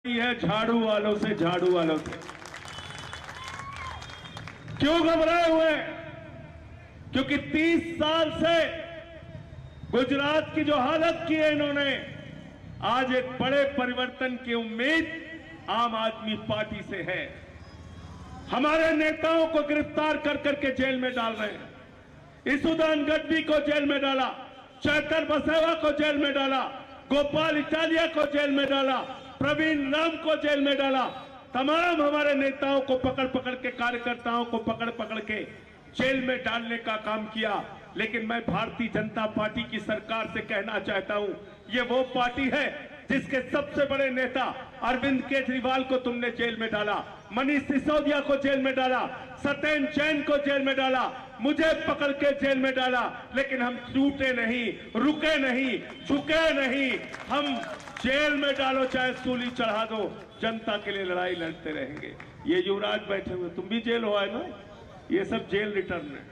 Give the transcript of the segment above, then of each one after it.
है झाड़ू वालों से। क्यों घबराए हुए? क्योंकि 30 साल से गुजरात की जो हालत की है इन्होंने, आज एक बड़े परिवर्तन की उम्मीद आम आदमी पार्टी से है। हमारे नेताओं को गिरफ्तार कर करके जेल में डाल रहे हैं। इसुदान गढ़वी को जेल में डाला, चैतर बसेवा को जेल में डाला, गोपाल इटालिया को जेल में डाला, प्रवीण राम को जेल में डाला। तमाम हमारे नेताओं को पकड़ पकड़ के, कार्यकर्ताओं को पकड़ पकड़ के जेल में डालने का काम किया। लेकिन मैं भारतीय जनता पार्टी की सरकार से कहना चाहता हूं, ये वो पार्टी है जिसके सबसे बड़े नेता अरविंद केजरीवाल को तुमने जेल में डाला, मनीष सिसोदिया को जेल में डाला, सत्येंद्र जैन को जेल में डाला, मुझे पकड़ के जेल में डाला। लेकिन हम टूटे नहीं, रुके नहीं, झुके नहीं। हम जेल में डालो चाहे सूली चढ़ा दो, जनता के लिए लड़ाई लड़ते रहेंगे। ये युवराज बैठे हुए, तुम भी जेल हो आए ना, ये सब जेल रिटर्न है।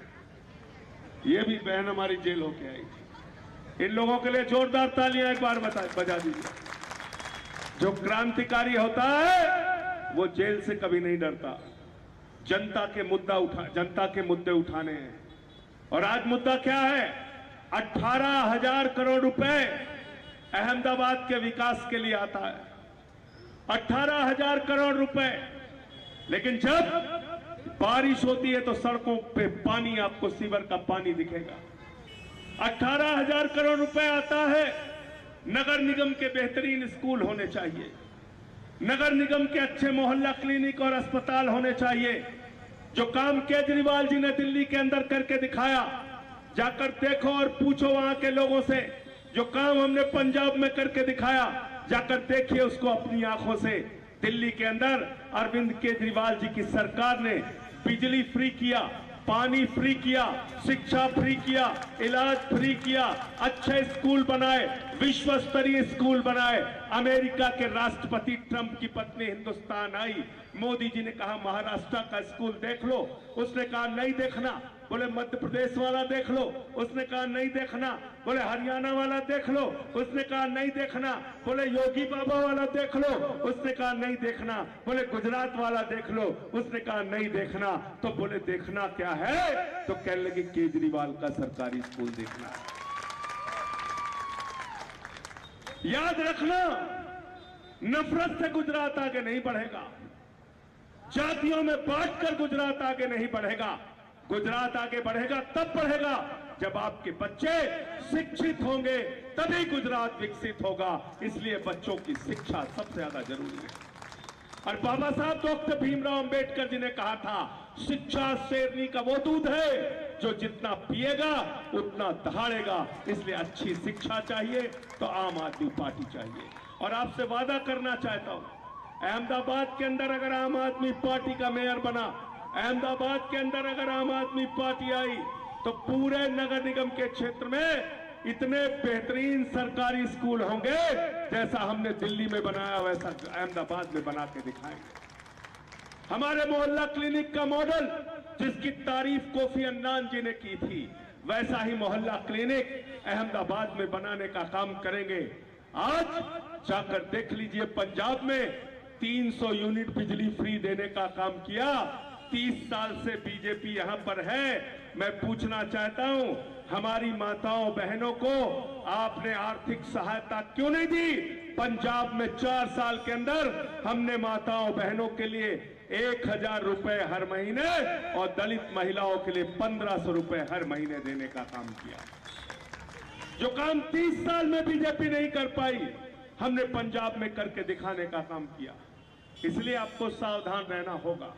ये भी बहन हमारी जेल होके आई थी। इन लोगों के लिए जोरदार तालियां एक बार बजा दीजिए। जो क्रांतिकारी होता है वो जेल से कभी नहीं डरता। जनता के मुद्दे उठाने हैं। और आज मुद्दा क्या है? 18,000 करोड़ रुपए अहमदाबाद के विकास के लिए आता है। 18,000 करोड़ रुपए। लेकिन जब बारिश होती है तो सड़कों पे पानी, आपको सीवर का पानी दिखेगा। 18,000 करोड़ रुपए आता है। नगर निगम के बेहतरीन स्कूल होने चाहिए, नगर निगम के अच्छे मोहल्ला क्लिनिक और अस्पताल होने चाहिए। जो काम केजरीवाल जी ने दिल्ली के अंदर करके दिखाया, जाकर देखो और पूछो वहां के लोगों से। जो काम हमने पंजाब में करके दिखाया, जाकर देखिए उसको अपनी आंखों से। दिल्ली के अंदर अरविंद केजरीवाल जी की सरकार ने बिजली फ्री किया, पानी फ्री किया, शिक्षा फ्री किया, इलाज फ्री किया, अच्छे स्कूल बनाए, विश्व स्तरीय स्कूल बनाए। अमेरिका के राष्ट्रपति ट्रंप की पत्नी हिंदुस्तान आई, मोदी जी ने कहा महाराष्ट्र का स्कूल देख लो, उसने कहा नहीं देखना। बोले मध्य प्रदेश वाला देख लो, उसने कहा नहीं देखना। बोले हरियाणा वाला देख लो, उसने कहा नहीं देखना। बोले योगी बाबा वाला देख लो, उसने कहा नहीं देखना। बोले गुजरात वाला देख लो, उसने कहा नहीं देखना। तो बोले देखना क्या है? तो कहने लगे केजरीवाल का सरकारी स्कूल देखना। याद रखना, नफरत से गुजरात आगे नहीं बढ़ेगा, जातियों में बांटकर गुजरात आगे नहीं बढ़ेगा। गुजरात आगे बढ़ेगा तब बढ़ेगा जब आपके बच्चे शिक्षित होंगे, तभी गुजरात विकसित होगा। इसलिए बच्चों की शिक्षा सबसे ज्यादा जरूरी है। और बाबा साहब डॉक्टर भीमराव अंबेडकर जी ने कहा था, शिक्षा शेरनी का वो दूध है जो जितना पिएगा उतना दहाड़ेगा। इसलिए अच्छी शिक्षा चाहिए तो आम आदमी पार्टी चाहिए। और आपसे वादा करना चाहता हूं, अहमदाबाद के अंदर अगर आम आदमी पार्टी का मेयर बना, अहमदाबाद के अंदर अगर आम आदमी पार्टी आई, तो पूरे नगर निगम के क्षेत्र में इतने बेहतरीन सरकारी स्कूल होंगे जैसा हमने दिल्ली में बनाया वैसा अहमदाबाद में बना के दिखाएंगे। हमारे मोहल्ला क्लिनिक का मॉडल जिसकी तारीफ कोफी अन्नान जी ने की थी, वैसा ही मोहल्ला क्लिनिक अहमदाबाद में बनाने का काम करेंगे। आज जाकर देख लीजिए, पंजाब में 300 यूनिट बिजली फ्री देने का काम किया। 30 साल से बीजेपी यहां पर है। मैं पूछना चाहता हूं, हमारी माताओं बहनों को आपने आर्थिक सहायता क्यों नहीं दी? पंजाब में 4 साल के अंदर हमने माताओं बहनों के लिए 1,000 रुपए हर महीने और दलित महिलाओं के लिए 1,500 रुपए हर महीने देने का काम किया। जो काम 30 साल में बीजेपी नहीं कर पाई, हमने पंजाब में करके दिखाने का काम किया। इसलिए आपको सावधान रहना होगा।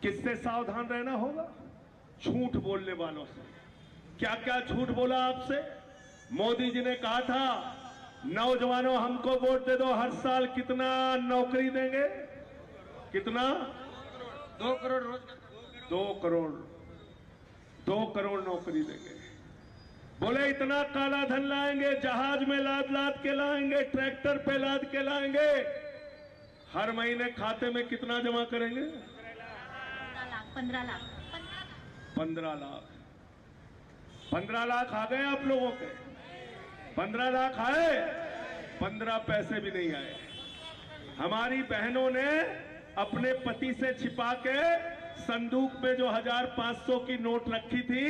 किससे सावधान रहना होगा? झूठ बोलने वालों से। क्या क्या झूठ बोला आपसे? मोदी जी ने कहा था, नौजवानों हमको वोट दे दो, हर साल कितना नौकरी देंगे? कितना? 2 करोड़ रोजगार। 2 करोड़ नौकरी देंगे। बोले इतना काला धन लाएंगे, जहाज में लाद लाद के लाएंगे, ट्रैक्टर पे लाद के लाएंगे। हर महीने खाते में कितना जमा करेंगे? 15 लाख। 15 लाख आ गए आप लोगों के? 15 लाख आए? 15 पैसे भी नहीं आए। हमारी बहनों ने अपने पति से छिपा के संदूक में जो 1500 की नोट रखी थी,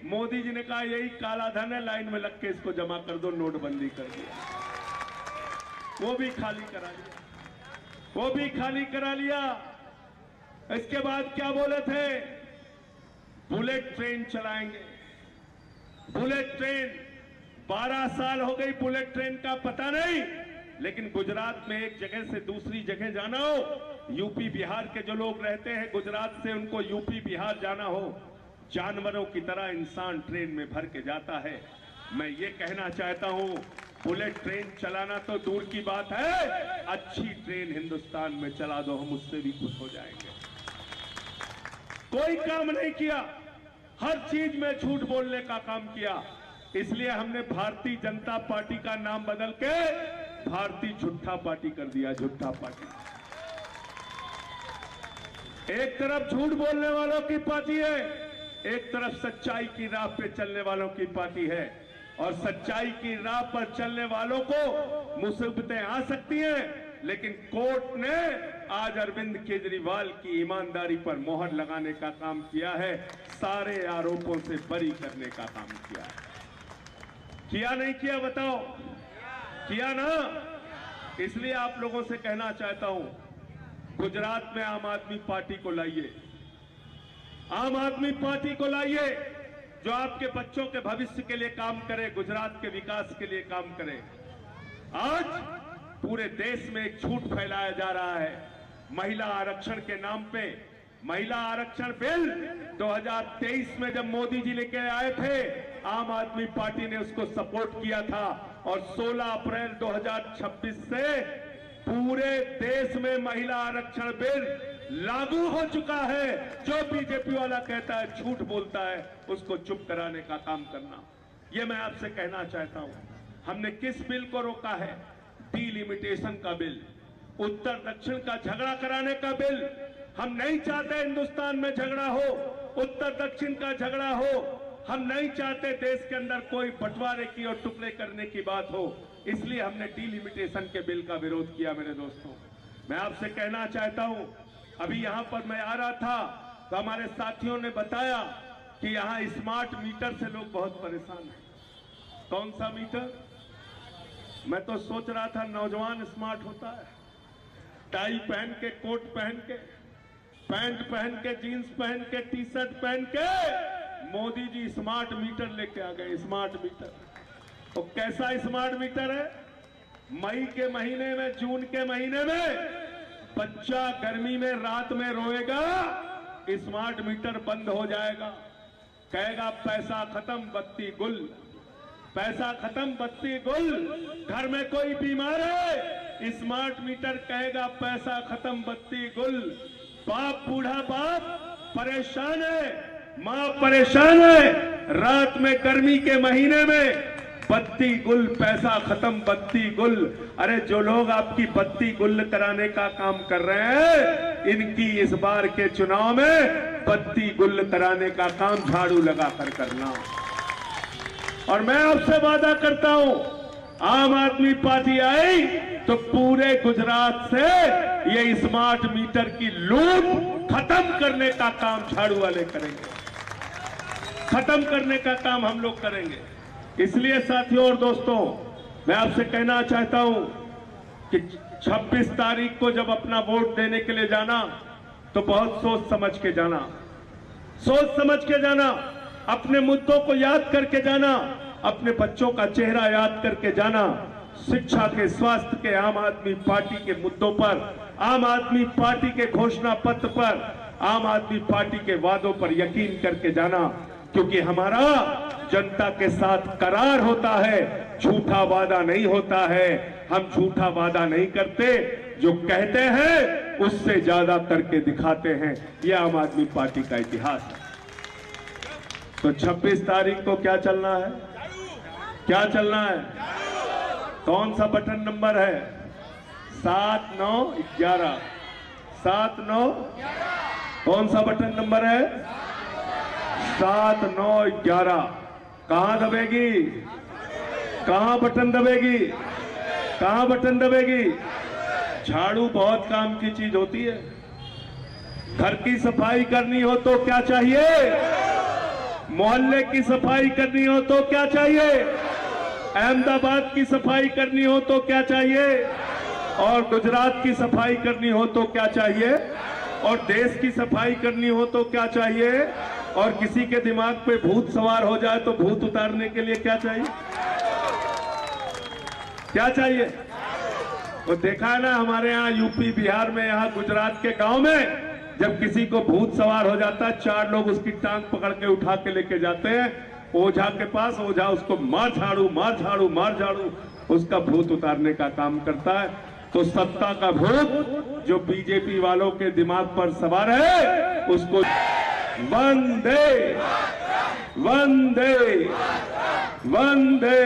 मोदी जी ने कहा यही काला धन है, लाइन में लग के इसको जमा कर दो, नोटबंदी कर दिया। वो भी खाली करा लिया, वो भी खाली करा लिया। इसके बाद क्या बोले थे? बुलेट ट्रेन चलाएंगे। बुलेट ट्रेन 12 साल हो गई, बुलेट ट्रेन का पता नहीं। लेकिन गुजरात में एक जगह से दूसरी जगह जाना हो, यूपी बिहार के जो लोग रहते हैं गुजरात से, उनको यूपी बिहार जाना हो, जानवरों की तरह इंसान ट्रेन में भर के जाता है। मैं ये कहना चाहता हूं, बुलेट ट्रेन चलाना तो दूर की बात है, अच्छी ट्रेन हिंदुस्तान में चला दो, हम उससे भी खुश हो जाएंगे। कोई काम नहीं किया, हर चीज में झूठ बोलने का काम किया। इसलिए हमने भारतीय जनता पार्टी का नाम बदल के भारतीय झूठा पार्टी कर दिया। झूठा पार्टी एक तरफ झूठ बोलने वालों की पार्टी है, एक तरफ सच्चाई की राह पे चलने वालों की पार्टी है। और सच्चाई की राह पर चलने वालों को मुसीबतें आ सकती हैं, लेकिन कोर्ट ने आज अरविंद केजरीवाल की ईमानदारी पर मोहर लगाने का काम किया है, सारे आरोपों से बरी करने का काम किया है। किया नहीं किया बताओ? किया ना? इसलिए आप लोगों से कहना चाहता हूं, गुजरात में आम आदमी पार्टी को लाइए, आम आदमी पार्टी को लाइए, जो आपके बच्चों के भविष्य के लिए काम करे, गुजरात के विकास के लिए काम करे। आज पूरे देश में एक झूठ फैलाया जा रहा है महिला आरक्षण के नाम पे। महिला आरक्षण बिल 2023 में जब मोदी जी लेके आए थे, आम आदमी पार्टी ने उसको सपोर्ट किया था, और 16 अप्रैल 2026 से पूरे देश में महिला आरक्षण बिल लागू हो चुका है। जो बीजेपी वाला कहता है, झूठ बोलता है, उसको चुप कराने का काम करना। यह मैं आपसे कहना चाहता हूं। हमने किस बिल को रोका है? डिलिमिटेशन का बिल, उत्तर दक्षिण का झगड़ा कराने का बिल। हम नहीं चाहते हिंदुस्तान में झगड़ा हो, उत्तर दक्षिण का झगड़ा हो। हम नहीं चाहते देश के अंदर कोई बंटवारे की और टुकड़े करने की बात हो। इसलिए हमने डिलिमिटेशन के बिल का विरोध किया। मेरे दोस्तों, मैं आपसे कहना चाहता हूं, अभी यहां पर मैं आ रहा था तो हमारे साथियों ने बताया कि यहां स्मार्ट मीटर से लोग बहुत परेशान हैं। कौन सा मीटर? मैं तो सोच रहा था नौजवान स्मार्ट होता है, टाई पहन के, कोट पहन के, पैंट पहन के, जीन्स पहन के, टी शर्ट पहन के मोदी जी स्मार्ट मीटर लेके आ गए। स्मार्ट मीटर तो कैसा स्मार्ट मीटर है? मई के महीने में, जून के महीने में बच्चा गर्मी में रात में रोएगा, स्मार्ट मीटर बंद हो जाएगा, कहेगा पैसा खत्म बत्ती गुल, पैसा खत्म बत्ती गुल। घर में कोई बीमार है, स्मार्ट मीटर कहेगा पैसा खत्म बत्ती गुल। बाप, बूढ़ा बाप परेशान है, मां परेशान है, रात में गर्मी के महीने में बत्ती गुल, पैसा खत्म बत्ती गुल। अरे जो लोग आपकी बत्ती गुल कराने का काम कर रहे हैं, इनकी इस बार के चुनाव में बत्ती गुल कराने का काम झाड़ू लगाकर करना। और मैं आपसे वादा करता हूं, आम आदमी पार्टी आई तो पूरे गुजरात से ये स्मार्ट मीटर की लूट खत्म करने का काम झाड़ू वाले करेंगे, खत्म करने का काम हम लोग करेंगे। इसलिए साथियों और दोस्तों, मैं आपसे कहना चाहता हूं कि 26 तारीख को जब अपना वोट देने के लिए जाना तो बहुत सोच समझ के जाना, सोच समझ के जाना, अपने मुद्दों को याद करके जाना, अपने बच्चों का चेहरा याद करके जाना। शिक्षा के, स्वास्थ्य के, आम आदमी पार्टी के मुद्दों पर, आम आदमी पार्टी के घोषणा पत्र पर, आम आदमी पार्टी के वादों पर यकीन करके जाना, क्योंकि हमारा जनता के साथ करार होता है, झूठा वादा नहीं होता है। हम झूठा वादा नहीं करते, जो कहते हैं उससे ज्यादा करके दिखाते हैं। यह आम आदमी पार्टी का इतिहास है। तो 26 तारीख को क्या चलना है? क्या चलना है? कौन सा बटन नंबर है? 7, 9, 11। 7, 9, कौन सा बटन नंबर है? 7, 9, 11। कहां दबेगी? कहां बटन दबेगी? कहां बटन दबेगी? झाड़ू बहुत काम की चीज होती है। घर की सफाई करनी हो तो क्या चाहिए? मोहल्ले की सफाई करनी हो तो क्या चाहिए? अहमदाबाद की सफाई करनी हो तो क्या चाहिए? और गुजरात की सफाई करनी हो तो क्या चाहिए? और देश की सफाई करनी हो तो क्या चाहिए? और किसी के दिमाग पे भूत सवार हो जाए तो भूत उतारने के लिए क्या चाहिए? क्या चाहिए? तो देखा है ना हमारे यहाँ यूपी बिहार में, यहाँ गुजरात के गांव में जब किसी को भूत सवार हो जाता है, 4 लोग उसकी टांग पकड़ के उठा के लेके जाते हैं ओझा के पास। ओझा उसको मार झाड़ू मार झाड़ू मार झाड़ू उसका भूत उतारने का काम करता है। तो सत्ता का भूत जो बीजेपी वालों के दिमाग पर सवार है उसको वंदे वंदे वंदे